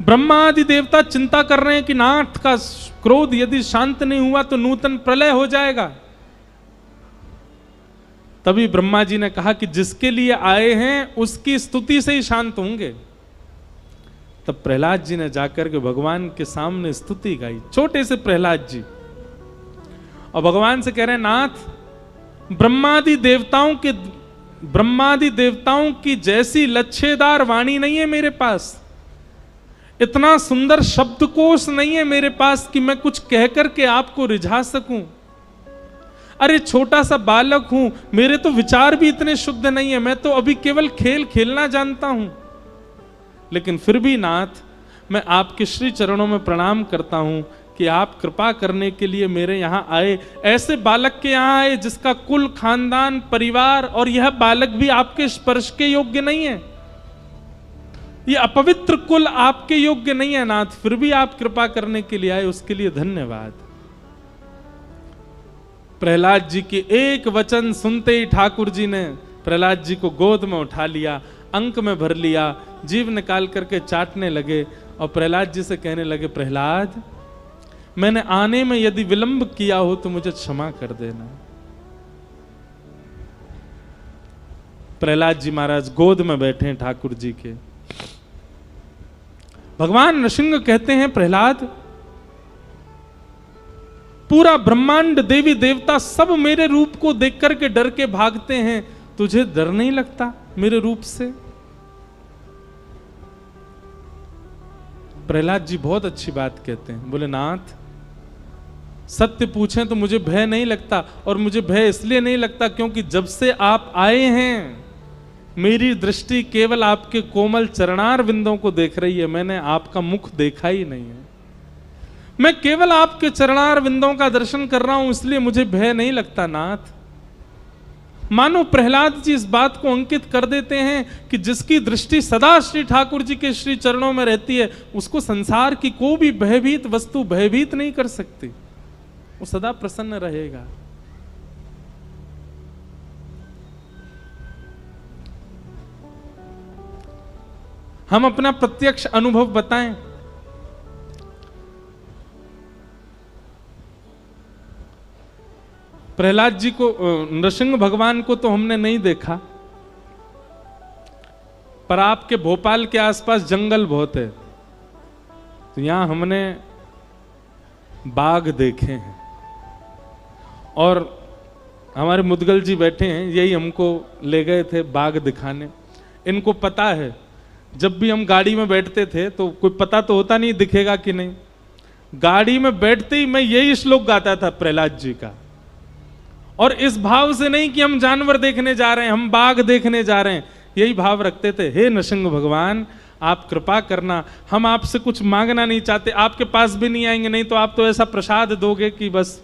ब्रह्मा आदि देवता चिंता कर रहे हैं कि नाथ का क्रोध यदि शांत नहीं हुआ तो नूतन प्रलय हो जाएगा। तभी ब्रह्मा जी ने कहा कि जिसके लिए आए हैं उसकी स्तुति से ही शांत होंगे। तब प्रहलाद जी ने जाकर के भगवान के सामने स्तुति गाई, छोटे से प्रहलाद जी, और भगवान से कह रहे हैं नाथ ब्रह्मादि देवताओं की जैसी लच्छेदार वाणी नहीं है मेरे पास, इतना सुंदर शब्दकोश नहीं है मेरे पास कि मैं कुछ कह करके आपको रिझा सकूं। अरे छोटा सा बालक हूं, मेरे तो विचार भी इतने शुद्ध नहीं है, मैं तो अभी केवल खेल खेलना जानता हूं। लेकिन फिर भी नाथ मैं आपके श्री चरणों में प्रणाम करता हूं कि आप कृपा करने के लिए मेरे यहां आए, ऐसे बालक के यहां आए जिसका कुल खानदान परिवार और यह बालक भी आपके स्पर्श के योग्य नहीं है, ये अपवित्र कुल आपके योग्य नहीं है नाथ, फिर भी आप कृपा करने के लिए आए, उसके लिए धन्यवाद। प्रहलाद जी के एक वचन सुनते ही ठाकुर जी ने प्रहलाद जी को गोद में उठा लिया, अंक में भर लिया, जीभ निकाल करके चाटने लगे और प्रहलाद जी से कहने लगे, प्रहलाद मैंने आने में यदि विलंब किया हो तो मुझे क्षमा कर देना। प्रहलाद जी महाराज गोद में बैठे हैं ठाकुर जी के। भगवान नृसिंह कहते हैं, प्रहलाद पूरा ब्रह्मांड देवी देवता सब मेरे रूप को देख करके डर के भागते हैं, तुझे डर नहीं लगता मेरे रूप से? प्रहलाद जी बहुत अच्छी बात कहते हैं, बोले नाथ सत्य पूछें तो मुझे भय नहीं लगता, और मुझे भय इसलिए नहीं लगता क्योंकि जब से आप आए हैं मेरी दृष्टि केवल आपके कोमल चरणार बिंदों को देख रही है, मैंने आपका मुख देखा ही नहीं है। मैं केवल आपके चरणार बिंदों का दर्शन कर रहा हूं, इसलिए मुझे भय नहीं लगता नाथ। मानो प्रहलाद जी इस बात को अंकित कर देते हैं कि जिसकी दृष्टि सदा श्री ठाकुर जी के श्री चरणों में रहती है उसको संसार की कोई भी भयभीत वस्तु भयभीत नहीं कर सकती, वो सदा प्रसन्न रहेगा। हम अपना प्रत्यक्ष अनुभव बताएं। प्रहलाद जी को, नृसिंह भगवान को तो हमने नहीं देखा, पर आपके भोपाल के आसपास जंगल बहुत है, तो यहां हमने बाघ देखे हैं। और हमारे मुदगल जी बैठे हैं, यही हमको ले गए थे बाघ दिखाने। इनको पता है जब भी हम गाड़ी में बैठते थे तो कोई पता तो होता नहीं दिखेगा कि नहीं, गाड़ी में बैठते ही मैं यही श्लोक गाता था प्रहलाद जी का, और इस भाव से नहीं कि हम जानवर देखने जा रहे हैं, हम बाघ देखने जा रहे हैं, यही भाव रखते थे, हे नृसिंह भगवान आप कृपा करना, हम आपसे कुछ मांगना नहीं चाहते, आपके पास भी नहीं आएंगे, नहीं तो आप तो ऐसा प्रसाद दोगे कि बस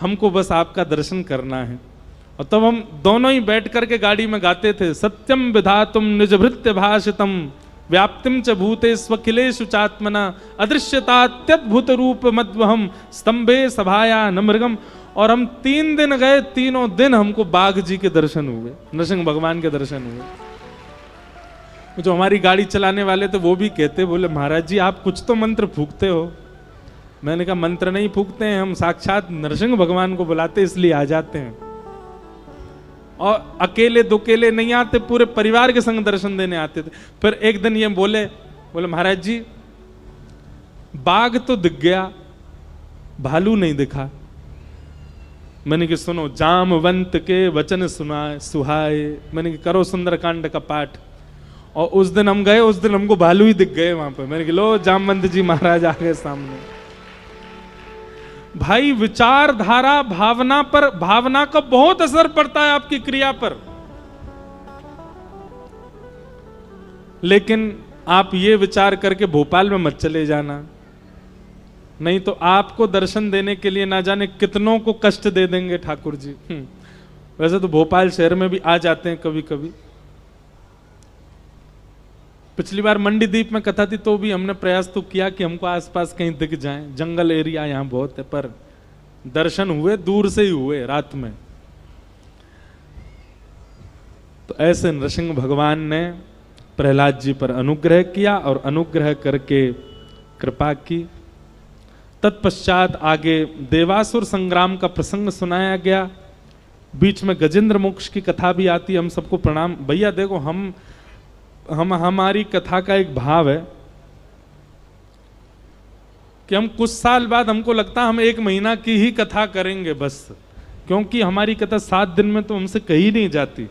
हमको बस आपका दर्शन करना है। और तब हम दोनों ही बैठ करके गाड़ी में गाते थे, सत्यम विधातुम निज भृत्य भाषितम व्याप्तिम च भूते स्वखिलेषु चात्मना अदृश्यतात्यद्भुत रूप मद्वहम स्तंभे सभाया न मृगम। और हम 3 दिन गए, तीनों दिन हमको बाघ जी के दर्शन हुए, नृसिंह भगवान के दर्शन हुए। जो हमारी गाड़ी चलाने वाले थे वो भी कहते, बोले महाराज जी आप कुछ तो मंत्र फूकते हो। मैंने कहा मंत्र नहीं फूकते हैं, हम साक्षात नृसिंह भगवान को बुलाते इसलिए आ जाते हैं, और अकेले दुकेले नहीं आते, पूरे परिवार के संग दर्शन देने आते थे। फिर एक दिन ये बोले महाराज जी बाघ तो दिख गया, भालू नहीं दिखा। मैंने कि सुनो, जामवंत के वचन सुनाए सुहाए, मैंने कि करो सुंदरकांड का पाठ। और उस दिन हम गए, उस दिन हमको भालू ही दिख गए वहां पे। मैंने कि लो जामवंत जी महाराज आ गए सामने। भाई विचारधारा भावना पर, भावना का बहुत असर पड़ता है आपकी क्रिया पर। लेकिन आप ये विचार करके भोपाल में मत चले जाना, नहीं तो आपको दर्शन देने के लिए ना जाने कितनों को कष्ट दे देंगे ठाकुर जी। वैसे तो भोपाल शहर में भी आ जाते हैं कभी कभी। पिछली बार मंडी द्वीप में कथा थी तो भी हमने प्रयास तो किया कि हमको आसपास कहीं दिख जाएं, जंगल एरिया यहाँ बहुत है, पर दर्शन हुए दूर से ही हुए रात में। तो ऐसे नृसिंह भगवान ने प्रहलाद जी पर अनुग्रह किया और अनुग्रह करके कृपा की। तत्पश्चात आगे देवासुर संग्राम का प्रसंग सुनाया गया। बीच में गजेंद्र मोक्ष की कथा भी आती है। हम सबको प्रणाम। भैया देखो, हमारी कथा का एक भाव है कि हम कुछ साल बाद हमको लगता है हम 1 महीना की ही कथा करेंगे बस, क्योंकि हमारी कथा 7 दिन में तो हमसे कही नहीं जाती,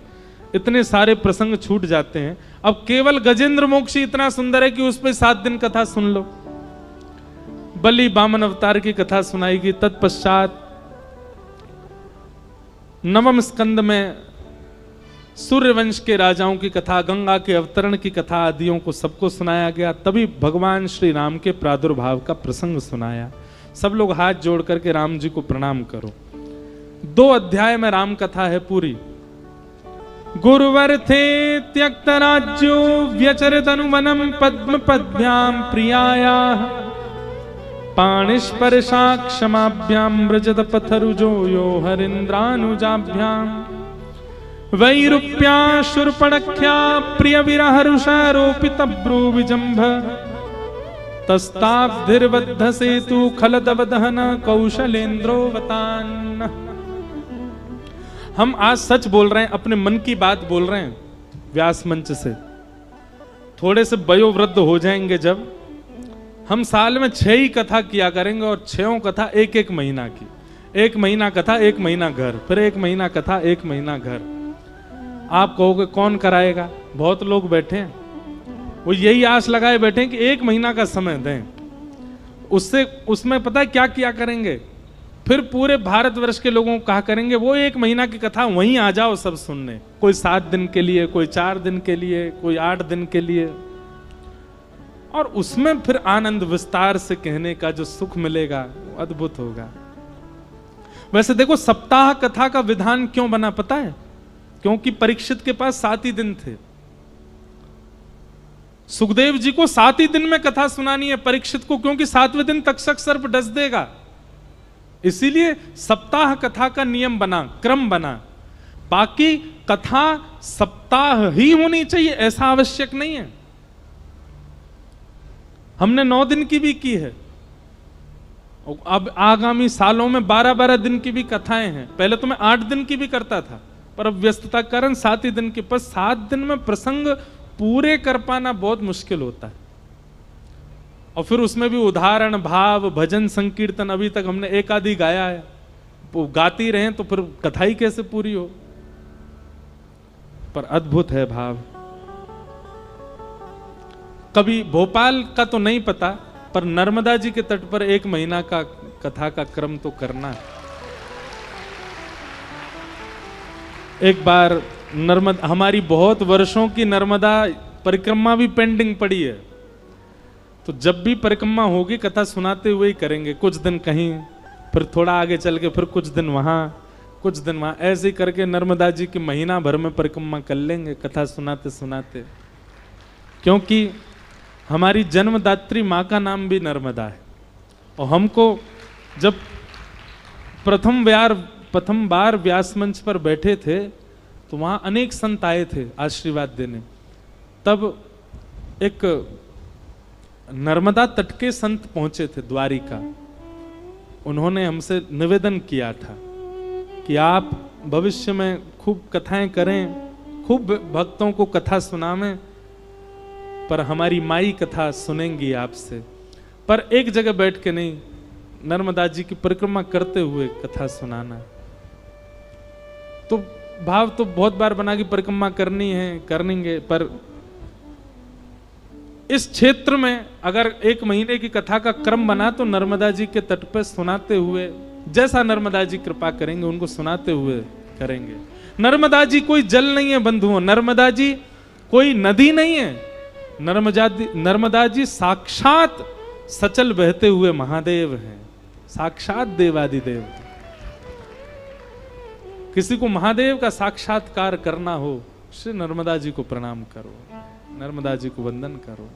इतने सारे प्रसंग छूट जाते हैं। अब केवल गजेंद्र मोक्ष इतना सुंदर है कि उस पर 7 दिन कथा सुन लो। बलि बामन अवतार की कथा सुनाएगी। तत्पश्चात 9वें स्कंद में सूर्यवंश के राजाओं की कथा, गंगा के अवतरण की कथा आदियों को सबको सुनाया गया। तभी भगवान श्री राम के प्रादुर्भाव का प्रसंग सुनाया। सब लोग हाथ जोड़ करके राम जी को प्रणाम करो। 2 अध्याय में राम कथा है पूरी। गुरुवर थे त्यक्त राज्यो व्यचरित अनुवनम पद्म पद्भ्याम प्रियाया पाणिस्पर्शा क्षमाभ्याम व्रजत पथरुजो यो हरिन्द्रानुजाभ्याम वैरूप्या शूर्पणख्या प्रिय विरहरुषारोपित ब्रूविजंभ तस्ताब्धिर्बद्ध सेतु खलदवदहन कौशलेन्द्रोवतान। हम आज सच बोल रहे हैं, अपने मन की बात बोल रहे हैं व्यास मंच से। थोड़े से वयोवृद्ध हो जाएंगे जब, हम साल में 6 ही कथा किया करेंगे और 6 कथा 1-1 महीना की। 1 महीना कथा 1 महीना घर, फिर 1 महीना कथा 1 महीना घर। आप कहोगे कौन कराएगा? बहुत लोग बैठे हैं, वो यही आस लगाए बैठे हैं कि 1 महीना का समय दें, उसमें पता है क्या किया करेंगे? फिर पूरे भारतवर्ष के लोगों को कहा करेंगे वो 1 महीना की कथा वहीं आ जाओ सब सुनने। कोई 7 दिन के लिए, कोई 4 दिन के लिए, कोई 8 दिन के लिए, और उसमें फिर आनंद विस्तार से कहने का जो सुख मिलेगा वो अद्भुत होगा। वैसे देखो, सप्ताह कथा का विधान क्यों बना पता है? क्योंकि परीक्षित के पास 7 ही दिन थे। सुखदेव जी को 7 ही दिन में कथा सुनानी है, परीक्षित को क्योंकि 7वें दिन तक्षक सर्प डस देगा। इसीलिए सप्ताह कथा का नियम बना, क्रम बना। बाकी कथा सप्ताह ही होनी चाहिए ऐसा आवश्यक नहीं है। हमने 9 दिन की भी की है, अब आगामी सालों में 12-12 दिन की भी कथाएं हैं। पहले तो मैं 8 दिन की भी करता था, पर अब व्यस्तता के कारण 7 ही दिन के। पर 7 दिन में प्रसंग पूरे कर पाना बहुत मुश्किल होता है। और फिर उसमें भी उदाहरण, भाव, भजन, संकीर्तन अभी तक हमने 1 आधी गाया है, वो गाती रहे तो फिर कथा ही कैसे पूरी हो। पर अद्भुत है भाव। कभी भोपाल का तो नहीं पता, पर नर्मदा जी के तट पर 1 महीना का कथा का क्रम तो करना है। एक बार नर्मदा, हमारी बहुत वर्षों की नर्मदा परिक्रमा भी पेंडिंग पड़ी है, तो जब भी परिक्रमा होगी कथा सुनाते हुए ही करेंगे। कुछ दिन कहीं, फिर थोड़ा आगे चल के फिर कुछ दिन वहां, कुछ दिन वहां, ऐसे ही करके नर्मदा जी की महीना भर में परिक्रमा कर लेंगे कथा सुनाते सुनाते। क्योंकि हमारी जन्मदात्री माँ का नाम भी नर्मदा है। और हमको जब प्रथम बार व्यास मंच पर बैठे थे तो वहाँ अनेक संत आए थे आशीर्वाद देने। तब एक नर्मदा तट के संत पहुंचे थे द्वारिका। उन्होंने हमसे निवेदन किया था कि आप भविष्य में खूब कथाएं करें, खूब भक्तों को कथा सुनावें, पर हमारी माई कथा सुनेंगी आपसे, पर एक जगह बैठ के नहीं, नर्मदा जी की परिक्रमा करते हुए कथा सुनाना। तो भाव तो बहुत बार बना कि परिक्रमा करनी है, करेंगे, पर इस क्षेत्र में अगर 1 महीने की कथा का क्रम बना तो नर्मदा जी के तट पर सुनाते हुए, जैसा नर्मदा जी कृपा करेंगे उनको सुनाते हुए करेंगे। नर्मदा जी कोई जल नहीं है बंधुओं, नर्मदा जी कोई नदी नहीं है। नर्मदा जी साक्षात सचल बहते हुए महादेव हैं, साक्षात देवादिदेव। किसी को महादेव का साक्षात्कार करना हो, श्री नर्मदा जी को प्रणाम करो, नर्मदा जी को वंदन करो।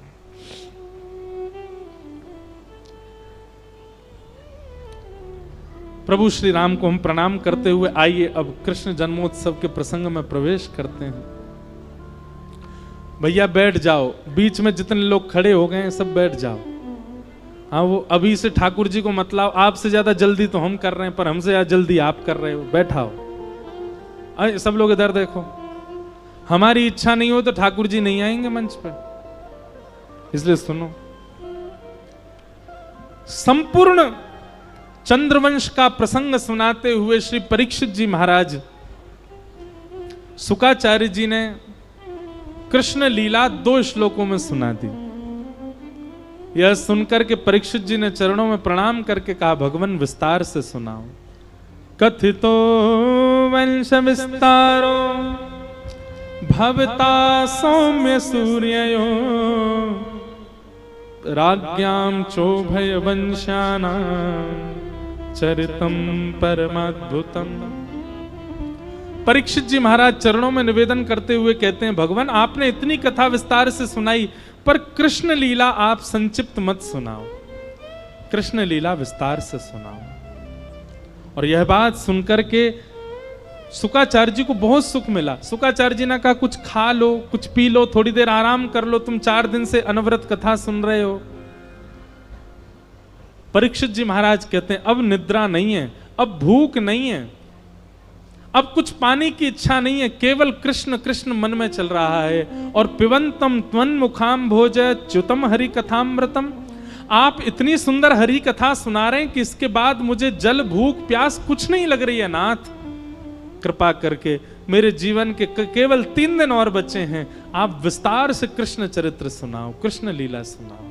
प्रभु श्री राम को हम प्रणाम करते हुए आइए अब कृष्ण जन्मोत्सव के प्रसंग में प्रवेश करते हैं। भैया बैठ जाओ, बीच में जितने लोग खड़े हो गए हैं सब बैठ जाओ। हाँ, वो अभी से ठाकुर जी को मतलाओ, आपसे ज्यादा जल्दी तो हम कर रहे हैं, पर हमसे ज्यादा जल्दी आप कर रहे हो, बैठाओ। अरे सब लोग इधर देखो, हमारी इच्छा नहीं हो तो ठाकुर जी नहीं आएंगे मंच पर। इसलिए सुनो, संपूर्ण चंद्रवंश का प्रसंग सुनाते हुए श्री परीक्षित जी महाराज, शुकाचार्य जी ने कृष्ण लीला 2 श्लोकों में सुना दी। यह सुनकर के परीक्षित जी ने चरणों में प्रणाम करके कहा, भगवान विस्तार से सुनाओ। कथितो वंश विस्तारो भवता सौम्य सूर्ययो राज्ञां चोभय वंशानां चरितम परमाद्भुतम। परीक्षित जी महाराज चरणों में निवेदन करते हुए कहते हैं, भगवान आपने इतनी कथा विस्तार से सुनाई, पर कृष्ण लीला आप संक्षिप्त मत सुनाओ, कृष्ण लीला विस्तार से सुनाओ। और यह बात सुनकर के शुकाचार्य जी को बहुत सुख मिला। शुकाचार्य जी ने कहा, कुछ खा लो, कुछ पी लो, थोड़ी देर आराम कर लो, तुम 4 दिन से अनवरत कथा सुन रहे हो। परीक्षित जी महाराज कहते हैं, अब निद्रा नहीं है, अब भूख नहीं है, अब कुछ पानी की इच्छा नहीं है, केवल कृष्ण कृष्ण मन में चल रहा है। और पिबंतम त्वन् मुखाम भोज च्युतम हरि कथामृतम, आप इतनी सुंदर हरि कथा सुना रहे हैं कि इसके बाद मुझे जल भूख प्यास कुछ नहीं लग रही है। नाथ कृपा करके मेरे जीवन के केवल 3 दिन और बचे हैं, आप विस्तार से कृष्ण चरित्र सुनाओ, कृष्ण लीला सुनाओ।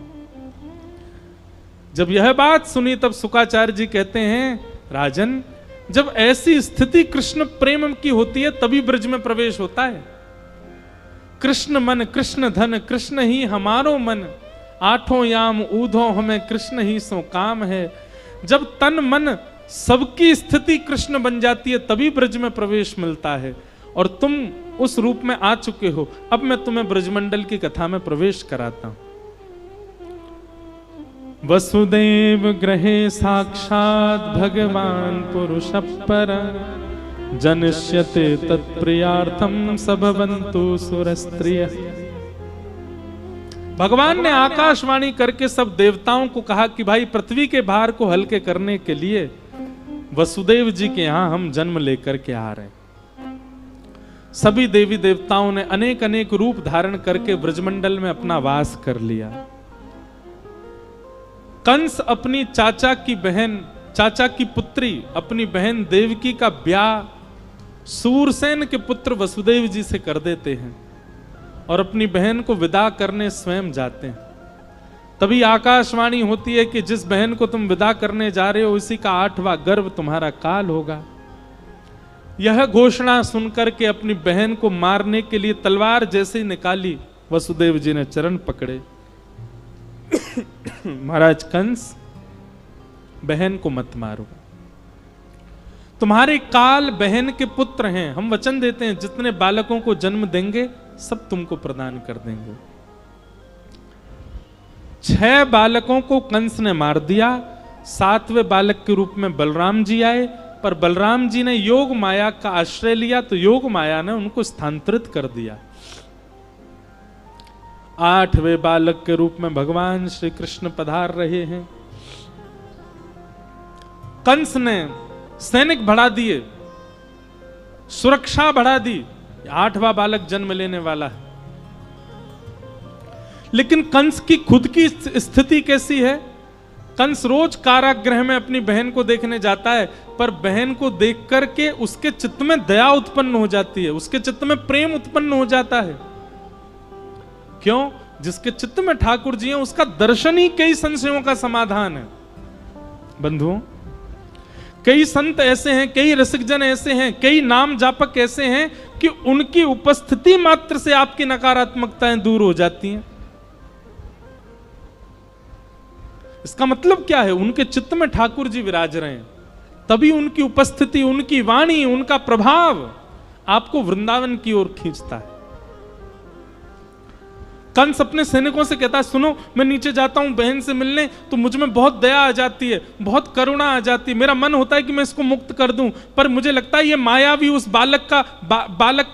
जब यह बात सुनी तब शुकाचार्य जी कहते हैं, राजन जब ऐसी स्थिति कृष्ण प्रेम की होती है तभी ब्रज में प्रवेश होता है। कृष्ण मन कृष्ण धन कृष्ण ही हमारो मन, 8 याम ऊधो हमें कृष्ण ही सो काम है। जब तन मन सबकी स्थिति कृष्ण बन जाती है तभी ब्रज में प्रवेश मिलता है। और तुम उस रूप में आ चुके हो, अब मैं तुम्हें ब्रजमंडल की कथा में प्रवेश कराता हूं। वसुदेव गृहे साक्षात भगवान पुरुष पर, जनिष्यते तत्प्रियार्थम सबवन्तु सुरस्त्रिय। भगवान ने आकाशवाणी करके सब देवताओं को कहा कि भाई पृथ्वी के भार को हल्के करने के लिए वसुदेव जी के यहां हम जन्म लेकर के आ रहे हैं। सभी देवी देवताओं ने अनेक अनेक रूप धारण करके ब्रजमंडल में अपना वास कर लिया। कंस अपनी चाचा की पुत्री अपनी बहन देवकी का ब्याह सूरसेन के पुत्र वसुदेव जी से कर देते हैं और अपनी बहन को विदा करने स्वयं जाते हैं। तभी आकाशवाणी होती है कि जिस बहन को तुम विदा करने जा रहे हो इसी का 8वां गर्भ तुम्हारा काल होगा। यह घोषणा सुनकर के अपनी बहन को मारने के लिए तलवार जैसे ही निकाली, वसुदेव जी ने चरण पकड़े, महाराज कंस बहन को मत मारो, तुम्हारे काल बहन के पुत्र हैं, हम वचन देते हैं जितने बालकों को जन्म देंगे सब तुमको प्रदान कर देंगे। 6 बालकों को कंस ने मार दिया। 7वें बालक के रूप में बलराम जी आए, पर बलराम जी ने योग माया का आश्रय लिया तो योग माया ने उनको स्थानांतरित कर दिया। 8वें बालक के रूप में भगवान श्री कृष्ण पधार रहे हैं। कंस ने सैनिक बढ़ा दिए, सुरक्षा बढ़ा दी, 8वां बालक जन्म लेने वाला है। लेकिन कंस की खुद की स्थिति कैसी है? कंस रोज कारागृह में अपनी बहन को देखने जाता है, पर बहन को देख करके उसके चित्त में दया उत्पन्न हो जाती है, उसके चित्त में प्रेम उत्पन्न हो जाता है। क्यों? जिसके चित्त में ठाकुर जी हैं उसका दर्शन ही कई संशयों का समाधान है। बंधुओं, कई संत ऐसे हैं, कई रसिकजन ऐसे हैं, कई नाम जापक ऐसे हैं कि उनकी उपस्थिति मात्र से आपकी नकारात्मकताएं दूर हो जाती हैं। इसका मतलब क्या है? उनके चित्त में ठाकुर जी विराज रहे हैं, तभी उनकी उपस्थिति, उनकी वाणी, उनका प्रभाव आपको वृंदावन की ओर खींचता है। कंस अपने सैनिकों से कहता है, सुनो मैं नीचे जाता हूं बहन से मिलने, तो मुझ में बहुत दया आ जाती है, बहुत करुणा आ जाती है, मेरा मन होता है कि मैं इसको मुक्त कर दूं, पर मुझे लगता है ये मायावी उस बालक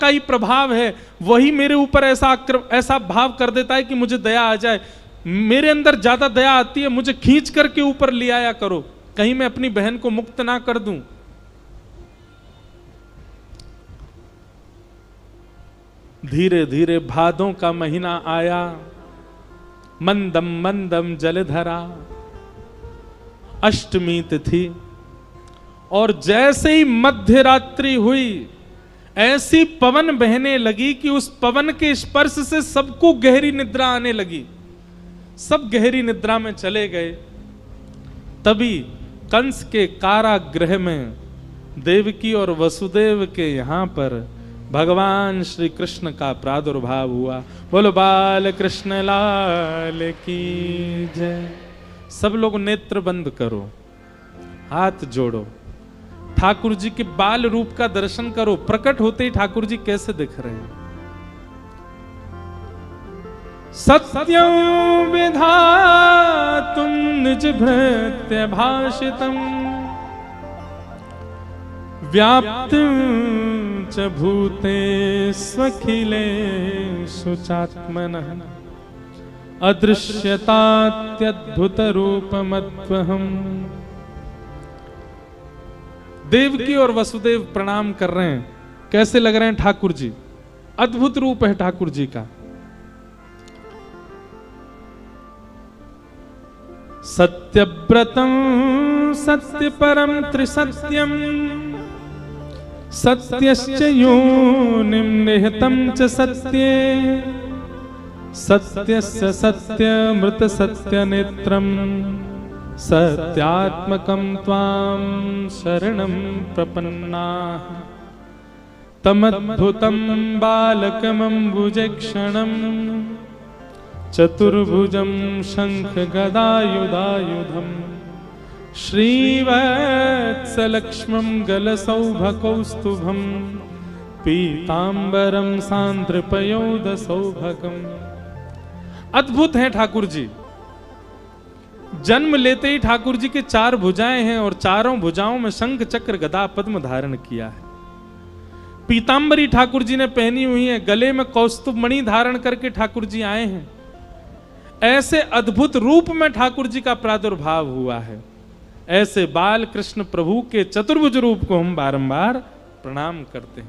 का ही प्रभाव है, वही मेरे ऊपर ऐसा भाव कर देता है कि मुझे दया आ जाए। मेरे अंदर ज्यादा दया आती है, मुझे खींच करके ऊपर ले आया करो, कहीं मैं अपनी बहन को मुक्त ना कर दूं। धीरे धीरे भादों का महीना आया, मंदम मंदम जलधरा, अष्टमी तिथि, और जैसे ही मध्य रात्रि हुई ऐसी पवन बहने लगी कि उस पवन के स्पर्श से सबको गहरी निद्रा आने लगी, सब गहरी निद्रा में चले गए। तभी कंस के कारागृह में देवकी और वसुदेव के यहां पर भगवान श्री कृष्ण का प्रादुर्भाव हुआ। बोलो बाल कृष्ण लाल की जय। सब लोग नेत्र बंद करो, हाथ जोड़ो, ठाकुर जी के बाल रूप का दर्शन करो। प्रकट होते ही ठाकुर जी कैसे दिख रहे हैं। सत्यं विधातुं निज भृत्य भाषितम् व्याप्तं च भूतेष्वखिलेषु चात्मनः अदृश्यतात्यद्भुतरूपमद्वहम्। देवकी और वसुदेव प्रणाम कर रहे हैं। कैसे लग रहे हैं ठाकुर जी? अद्भुत रूप है ठाकुर जी का। सत्यव्रतं सत्यपरं त्रिसत्यं सत्यश्च योनिं निहितं च सत्ये सत्यस्य सत्यमृत सत्यनेत्रं सत्यात्मकं त्वां शरणं प्रपन्नाः। तमद्भुतं बालकमम्बुजक्षणं चतुर्भुजं शंख गदायुधायुधं श्रीवत्सलक्ष्मं गलसौभकौस्तुभं पीतांबरं सांद्रपयोदसौभगम्। अद्भुत हैं ठाकुर जी। जन्म लेते ही ठाकुर जी के 4 भुजाएं हैं और चारों भुजाओं में शंख चक्र गदा पद्म धारण किया है। पीतांबरी ठाकुर जी ने पहनी हुई है, गले में कौस्तुभ मणि धारण करके ठाकुर जी आए हैं। ऐसे अद्भुत रूप में ठाकुर जी का प्रादुर्भाव हुआ है। ऐसे बाल कृष्ण प्रभु के चतुर्भुज रूप को हम बारंबार प्रणाम करते हैं।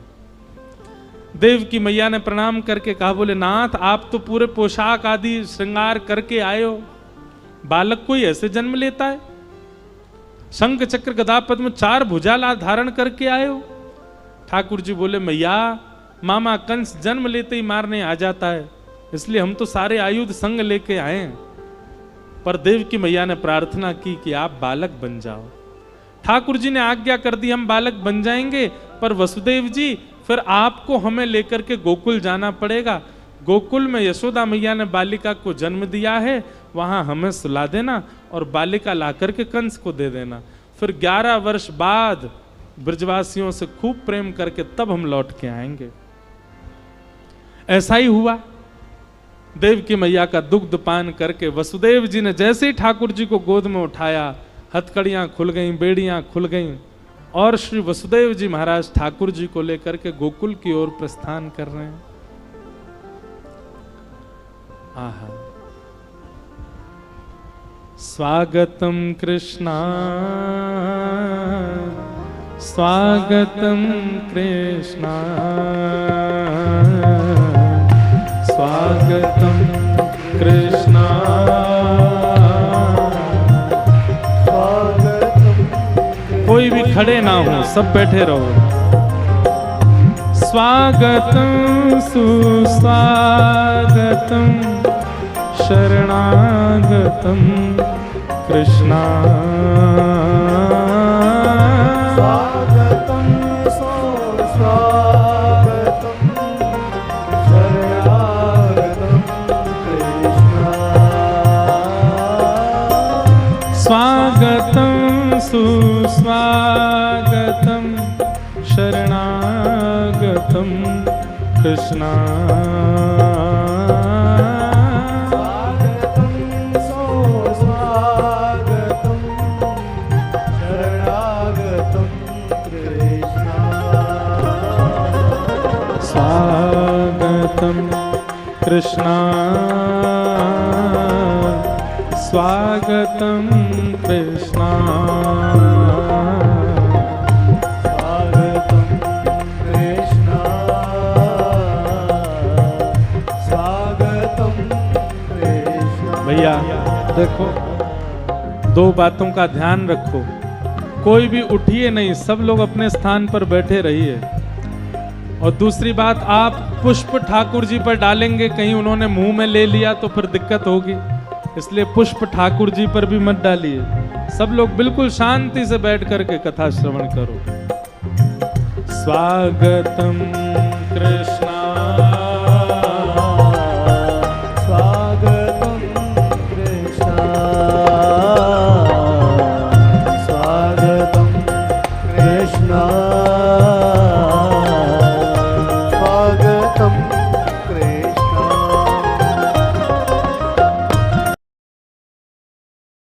देव की मैया ने प्रणाम करके कहा, बोले नाथ आप तो पूरे पोशाक आदि श्रृंगार करके आए हो, बालक कोई ऐसे जन्म लेता है? शंख चक्र गदा पद्म 4 भुजा धारण करके आए हो? ठाकुर जी बोले, मैया मामा कंस जन्म लेते ही मारने आ जाता है, इसलिए हम तो सारे आयुध संग लेके आए हैं। पर देव की मैया ने प्रार्थना की कि आप बालक बन जाओ। ठाकुर जी ने आज्ञा कर दी हम बालक बन जाएंगे, पर वसुदेव जी फिर आपको हमें लेकर के गोकुल जाना पड़ेगा। गोकुल में यशोदा मैया ने बालिका को जन्म दिया है, वहां हमें सुला देना और बालिका लाकर के कंस को दे देना। फिर 11 वर्ष बाद ब्रजवासियों से खूब प्रेम करके तब हम लौट के आएंगे। ऐसा ही हुआ। देव की मैया का दुग्ध पान करके वसुदेव जी ने जैसे ही ठाकुर जी को गोद में उठाया, हथकड़ियां खुल गईं, बेड़ियां खुल गईं और श्री वसुदेव जी महाराज ठाकुर जी को लेकर के गोकुल की ओर प्रस्थान कर रहे हैं। आहा, स्वागतम कृष्णा स्वागतम कृष्णा स्वागतम कृष्णा स्वागतम। कोई भी खड़े ना हो, सब बैठे रहो। स्वागतम सुस्वागतम शरणागतम कृष्णा स्वागतम सुस्वागतम शरणागतम कृष्णा स्वागतम सुस्वागतम शरणागतम कृष्णा कृष्णा स्वागतम कृष्णा स्वागतम कृष्णा स्वागतम कृष्णा। भैया देखो, दो बातों का ध्यान रखो, कोई भी उठिए नहीं, सब लोग अपने स्थान पर बैठे रहिए। और दूसरी बात, आप पुष्प ठाकुर जी पर डालेंगे, कहीं उन्होंने मुंह में ले लिया तो फिर दिक्कत होगी, इसलिए पुष्प ठाकुर जी पर भी मत डालिए। सब लोग बिल्कुल शांति से बैठ करके कथा श्रवण करो। स्वागतम कृष्ण